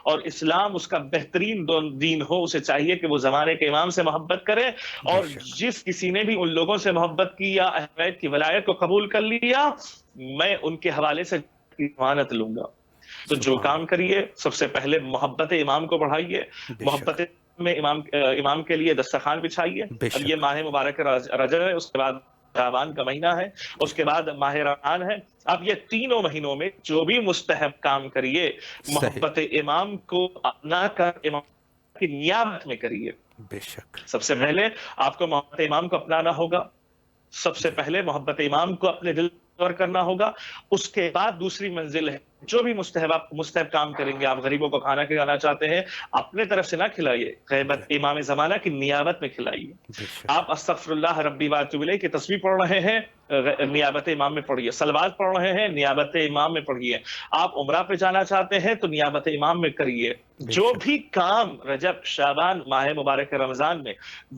Speaker 3: اور اسلام اس کا بہترین دین ہو، اسے چاہیے کہ وہ زمانے کے امام سے محبت کرے،
Speaker 1: بے
Speaker 3: اور
Speaker 1: شک،
Speaker 3: جس کسی نے بھی ان لوگوں سے محبت کی یا اہل بیت کی ولایت کو قبول کر لیا، میں ان کے حوالے سے ضمانت لوں گا۔ تو جو
Speaker 1: سبحان
Speaker 3: کام کریے سب سے پہلے محبت امام کو بڑھائیے،
Speaker 1: بے
Speaker 3: محبت میں امام کے لیے دسترخوان بچھائیے۔ اب یہ
Speaker 1: شک،
Speaker 3: ماہ مبارک رجب ہے، اس کے بعد شعبان کا مہینہ ہے، اس کے بعد ماہ رمضان ہے. اب یہ تینوں مہینوں میں جو بھی مستحب کام کریے، محبت امام کو اپنا کر امام کی نیابت میں کریے.
Speaker 1: بے شک.
Speaker 3: سب سے پہلے آپ کو محبت امام کو اپنانا ہوگا، سب سے پہلے محبت امام کو اپنے دل پر کرنا ہوگا. اس کے بعد دوسری منزل ہے، جو بھی مستحب کام کریں گے، آپ غریبوں کو کھانا کھلانا چاہتے ہیں، اپنے طرف سے نہ کھلائیے، غیبت امام زمانہ کی نیابت میں کھلائیے. آپ استغفر اللہ ربی واتوب الیہ کی تسبیح پڑھ رہے ہیں، نیابت امام میں پڑھیے. صلوات پڑھ رہے ہیں، نیابت امام میں پڑھیے. آپ عمرہ پہ جانا چاہتے ہیں تو نیابت امام میں کریے. جو بھی کام رجب، شعبان، ماہ مبارک رمضان میں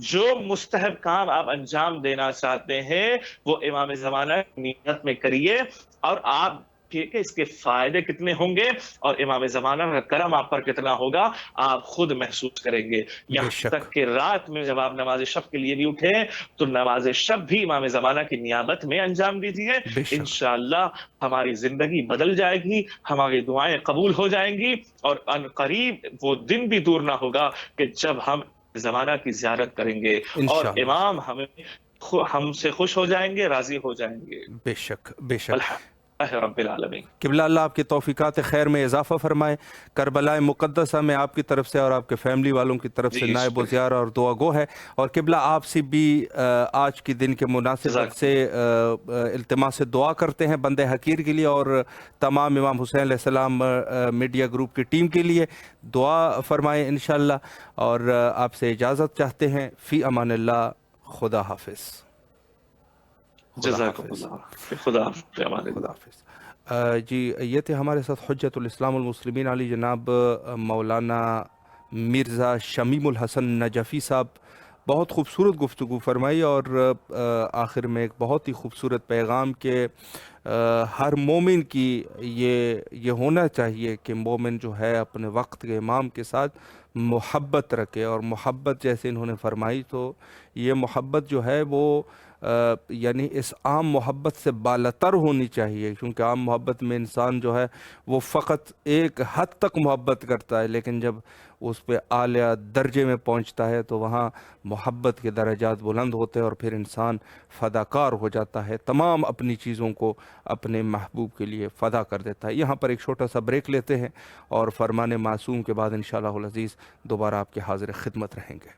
Speaker 3: جو مستحب کام آپ انجام دینا چاہتے ہیں، وہ امام زمانہ کی نیابت میں کریے. اور آپ کہ اس کے فائدے کتنے ہوں گے اور امام زمانہ کا کرم آپ پر کتنا ہوگا، آپ خود محسوس کریں گے. یہاں تک کہ رات میں جب آپ نماز شب کے لیے بھی اٹھے تو نماز شب بھی امام زمانہ کی نیابت میں انجام دیجیے. انشاءاللہ ہماری زندگی بدل جائے گی، ہماری دعائیں قبول ہو جائیں گی، اور ان قریب وہ دن بھی دور نہ ہوگا کہ جب ہم زمانہ کی زیارت کریں گے اور امام ہم سے خوش ہو جائیں گے، راضی ہو جائیں گے.
Speaker 1: بے شک بے شک.
Speaker 3: رب العالمین.
Speaker 1: قبلہ اللہ آپ کی توفیقات خیر میں اضافہ فرمائے. کربلا مقدسہ میں آپ کی طرف سے اور آپ کے فیملی والوں کی طرف سے نائب و زیارہ اور دعا گو ہے. اور قبلہ آپ سے بھی آج کے دن کے مناسبت سے التماس دعا کرتے ہیں بندے حقیر کے لیے اور تمام امام حسین علیہ السلام میڈیا گروپ کی ٹیم کے لیے. دعا فرمائیں انشاءاللہ. اور آپ سے اجازت چاہتے ہیں. فی امان اللہ. خدا حافظ.
Speaker 3: جزاک اللہ. خدا
Speaker 1: حافظ. جی یہ تھے ہمارے ساتھ حجت الاسلام المسلمین علی جناب مولانا مرزا شمیم الحسن نجفی صاحب. بہت خوبصورت گفتگو فرمائی اور آخر میں ایک بہت ہی خوبصورت پیغام کہ ہر مومن کی یہ ہونا چاہیے کہ مومن جو ہے اپنے وقت کے امام کے ساتھ محبت رکھے. اور محبت جیسے انہوں نے فرمائی تو یہ محبت جو ہے وہ یعنی اس عام محبت سے بالاتر ہونی چاہیے، کیونکہ عام محبت میں انسان جو ہے وہ فقط ایک حد تک محبت کرتا ہے، لیکن جب اس پہ اعلیٰ درجے میں پہنچتا ہے تو وہاں محبت کے درجات بلند ہوتے ہیں اور پھر انسان فداکار ہو جاتا ہے، تمام اپنی چیزوں کو اپنے محبوب کے لیے فدا کر دیتا ہے. یہاں پر ایک چھوٹا سا بریک لیتے ہیں اور فرمان معصوم کے بعد انشاءاللہ العزیز دوبارہ آپ کے حاضر خدمت رہیں گے.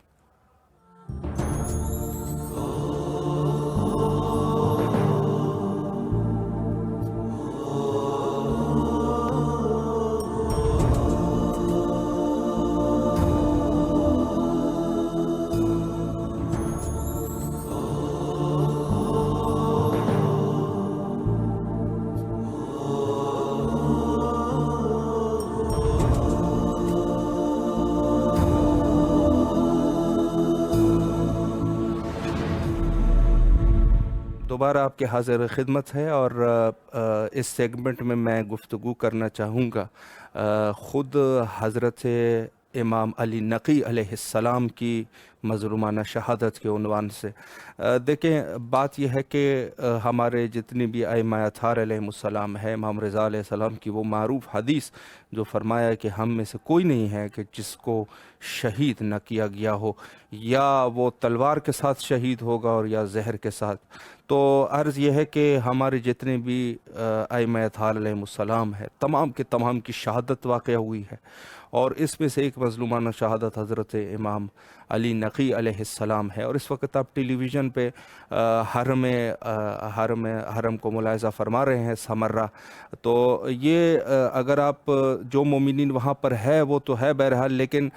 Speaker 1: دوبارہ آپ کے حاضر خدمت ہے اور اس سیگمنٹ میں میں گفتگو کرنا چاہوں گا خود حضرت امام علی نقی علیہ السلام کی مظلومانہ شہادت کے عنوان سے. دیکھیں بات یہ ہے کہ ہمارے جتنی بھی ائمہ اطہار علیہ السلام ہے، امام رضا علیہ السلام کی وہ معروف حدیث جو فرمایا کہ ہم میں سے کوئی نہیں ہے کہ جس کو شہید نہ کیا گیا ہو، یا وہ تلوار کے ساتھ شہید ہوگا اور یا زہر کے ساتھ. تو عرض یہ ہے کہ ہمارے جتنے بھی ائمہ اطہار علیہ السلام ہے تمام کے تمام کی شہادت واقع ہوئی ہے، اور اس میں سے ایک مظلومانہ شہادت حضرت امام علی نقی علیہ السلام ہے. اور اس وقت آپ ٹیلی ویژن پہ حرم کو ملاحظہ فرما رہے ہیں سمرہ. تو یہ اگر آپ جو مومنین وہاں پر ہے وہ تو ہے بہرحال، لیکن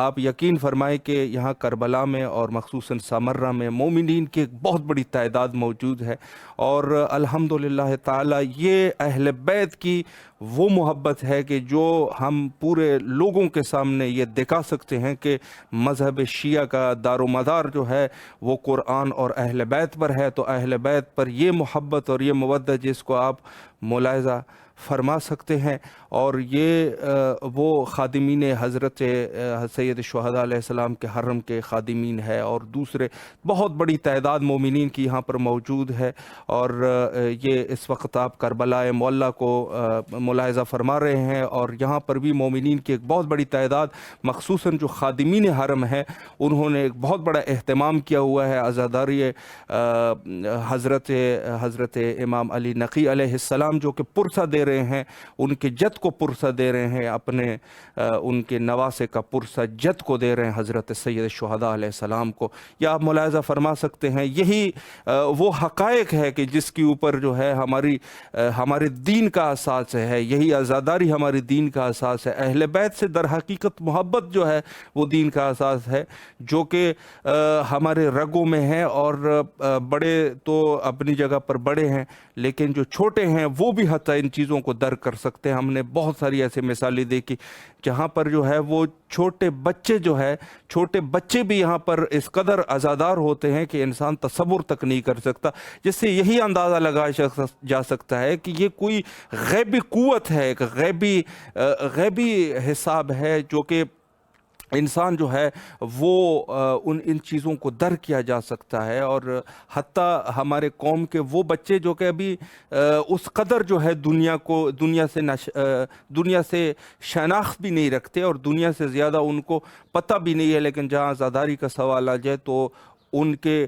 Speaker 1: آپ یقین فرمائیں کہ یہاں کربلا میں اور مخصوصاً سمرہ میں مومنین کی ایک بہت بڑی تعداد موجود ہے. اور الحمدللہ تعالی یہ اہل بیت کی وہ محبت ہے کہ جو ہم پورے لوگوں کے سامنے یہ دکھا سکتے ہیں کہ مذہب شیعہ کا دار و مدار جو ہے وہ قرآن اور اہل بیت پر ہے. تو اہل بیت پر یہ محبت اور یہ مودت جس کو آپ ملاحظہ فرما سکتے ہیں. اور یہ وہ خادمین حضرت سید شہداء علیہ السلام کے حرم کے خادمین ہے، اور دوسرے بہت بڑی تعداد مومنین کی یہاں پر موجود ہے۔ اور یہ اس وقت آپ کربلا معلیٰ کو ملاحظہ فرما رہے ہیں، اور یہاں پر بھی مومنین کی ایک بہت بڑی تعداد، مخصوصاً جو خادمین حرم ہیں، انہوں نے ایک بہت بڑا اہتمام کیا ہوا ہے عزاداری حضرت امام علی نقی علیہ السلام، جو کہ پرسہ دے رہے ہیں، ان کے جد کو پرسہ دے رہے ہیں، اپنے ان کے نواسے کا پرسہ جد کو دے رہے ہیں، حضرت سید شہداء علیہ السلام کو۔ یا آپ ملاحظہ فرما سکتے ہیں، یہی وہ حقائق ہے کہ جس کے اوپر جو ہے ہمارے دین کا اساس ہے، یہی عزاداری ہمارے دین کا اساس ہے۔ اہل بیت سے در حقیقت محبت جو ہے وہ دین کا اساس ہے، جو کہ ہمارے رگوں میں ہے، اور بڑے تو اپنی جگہ پر بڑے ہیں، لیکن جو چھوٹے ہیں وہ بھی حتیٰ ان چیزوں کو درک کر سکتے ہیں۔ ہم نے بہت ساری ایسے مثالیں دیکھی جہاں پر جو ہے وہ چھوٹے بچے بھی یہاں پر اس قدر عزادار ہوتے ہیں کہ انسان تصور تک نہیں کر سکتا، جس سے یہی اندازہ لگایا جا سکتا ہے کہ یہ کوئی غیبی قوت ہے، ایک غیبی حساب ہے، جو کہ انسان جو ہے وہ ان چیزوں کو درک کیا جا سکتا ہے۔ اور حتیٰ ہمارے قوم کے وہ بچے جو کہ ابھی اس قدر جو ہے دنیا سے شناخت بھی نہیں رکھتے، اور دنیا سے زیادہ ان کو پتہ بھی نہیں ہے، لیکن جہاں عزاداری کا سوال آ جائے تو ان کے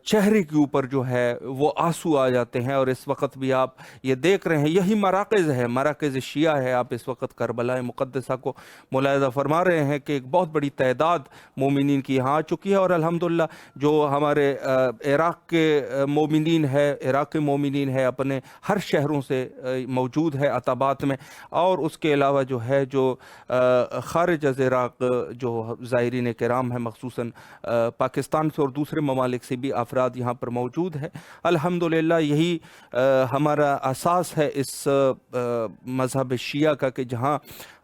Speaker 1: چہرے کے اوپر جو ہے وہ آنسو آ جاتے ہیں۔ اور اس وقت بھی آپ یہ دیکھ رہے ہیں، یہی مراکز شیعہ ہے۔ آپ اس وقت کربلا مقدسہ کو ملاحظہ فرما رہے ہیں کہ ایک بہت بڑی تعداد مومنین کی یہاں آ چکی ہے، اور الحمدللہ جو ہمارے عراق کے مومنین ہے اپنے ہر شہروں سے موجود ہے عتبات میں، اور اس کے علاوہ جو ہے جو خارج از عراق جو زائرین کرام ہیں، مخصوصاً پاکستان سے اور دوسرے ممالک سے بھی افراد یہاں پر موجود ہے۔ الحمدللہ یہی ہمارا اساس ہے اس مذہب شیعہ کا، کہ جہاں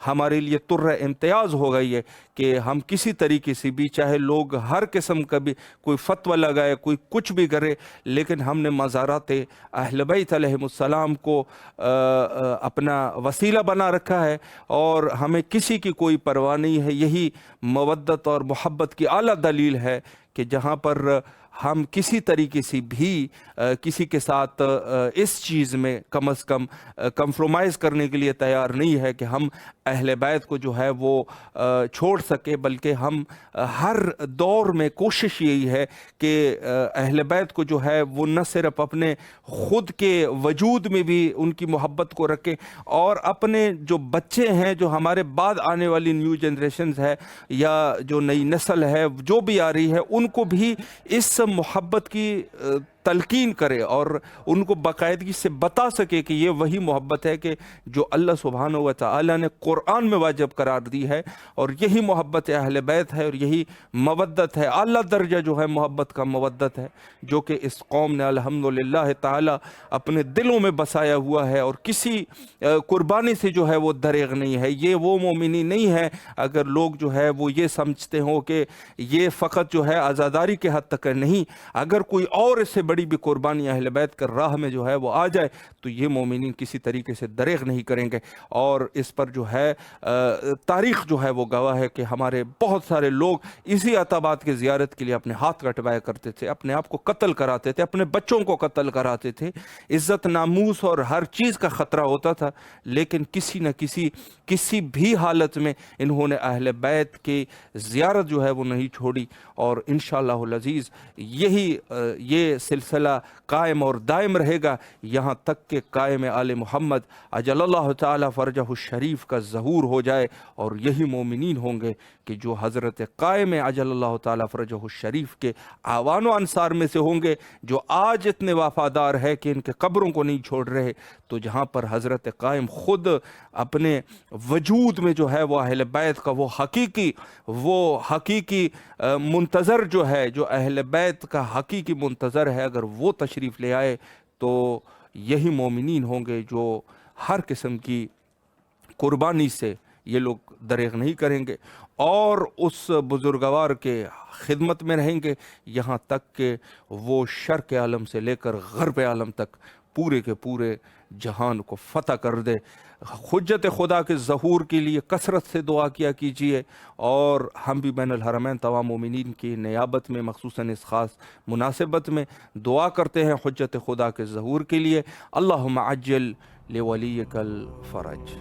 Speaker 1: ہمارے لیے طرح امتیاز ہو گئی ہے کہ ہم کسی طریقے سے بھی، چاہے لوگ ہر قسم کا بھی کوئی فتویٰ لگائے، کوئی کچھ بھی کرے، لیکن ہم نے مزارات اہل بیت علیہم السلام کو اپنا وسیلہ بنا رکھا ہے، اور ہمیں کسی کی کوئی پرواہ نہیں ہے۔ یہی مودت اور محبت کی اعلیٰ دلیل ہے کہ جہاں پر ہم کسی طریقے سے بھی کسی کے ساتھ اس چیز میں کم از کم کمپرومائز کرنے کے لیے تیار نہیں ہے کہ ہم اہل بیت کو جو ہے وہ چھوڑ سکے، بلکہ ہم ہر دور میں کوشش یہی ہے کہ اہل بیت کو جو ہے وہ نہ صرف اپنے خود کے وجود میں بھی ان کی محبت کو رکھیں، اور اپنے جو بچے ہیں، جو ہمارے بعد آنے والی نیو جنریشنز ہے، یا جو نئی نسل ہے جو بھی آ رہی ہے، ان کو بھی اس محبت کی تلقین کرے، اور ان کو باقاعدگی سے بتا سکے کہ یہ وہی محبت ہے کہ جو اللہ سبحانہ و تعالی نے قرآن میں واجب قرار دی ہے، اور یہی محبت اہل بیت ہے، اور یہی مودت ہے، اعلیٰ درجہ جو ہے محبت کا مودت ہے، جو کہ اس قوم نے الحمدللہ تعالی اپنے دلوں میں بسایا ہوا ہے، اور کسی قربانی سے جو ہے وہ دریغ نہیں ہے۔ یہ وہ مومنی نہیں ہے اگر لوگ جو ہے وہ یہ سمجھتے ہوں کہ یہ فقط جو ہے عزاداری کے حد تک ہے، نہیں، اگر کوئی اور اس سے بڑی بھی قربانی اہل بیت کر راہ میں جو ہے وہ آ جائے تو یہ مومنین کسی طریقے سے دریغ نہیں کریں گے۔ اور اس پر جو ہے تاریخ جو ہے وہ گواہ ہے کہ ہمارے بہت سارے لوگ اسی عتبات کی زیارت کے لیے اپنے ہاتھ کٹوایا کرتے تھے، اپنے آپ کو قتل کراتے تھے، اپنے بچوں کو قتل کراتے تھے، عزت ناموس اور ہر چیز کا خطرہ ہوتا تھا، لیکن کسی نہ کسی بھی حالت میں انہوں نے اہل بیت کی زیارت جو ہے وہ نہیں چھوڑی۔ اور انشاءاللہ العزیز یہ سلسلہ قائم اور دائم رہے گا یہاں تک کہ قائم آل محمد اجل اللہ تعالی فرجہ الشریف کا ظہور ہو جائے، اور یہی مومنین ہوں گے کہ جو حضرت قائم اجل اللہ تعالی فرجہ الشریف کے اعوان و انصار میں سے ہوں گے، جو آج اتنے وفادار ہے کہ ان کے قبروں کو نہیں چھوڑ رہے۔ تو جہاں پر حضرت قائم خود اپنے وجود میں جو ہے وہ اہل بیت کا وہ حقیقی منتظر جو ہے، جو اہل بیت کا حقیقی منتظر ہے، اگر وہ تشریف لے آئے تو یہی مومنین ہوں گے جو ہر قسم کی قربانی سے یہ لوگ دریغ نہیں کریں گے، اور اس بزرگوار کے خدمت میں رہیں گے یہاں تک کہ وہ شرق عالم سے لے کر غرب عالم تک پورے کے پورے جہان کو فتح کر دے۔ حجت خدا کے ظہور کے لیے کثرت سے دعا کیا کیجیے، اور ہم بھی بین الحرمین تمام مومنین کی نیابت میں مخصوصاً اس خاص مناسبت میں دعا کرتے ہیں حجت خدا کے ظہور کے لیے۔ اللہم عجل لولیک الفرج۔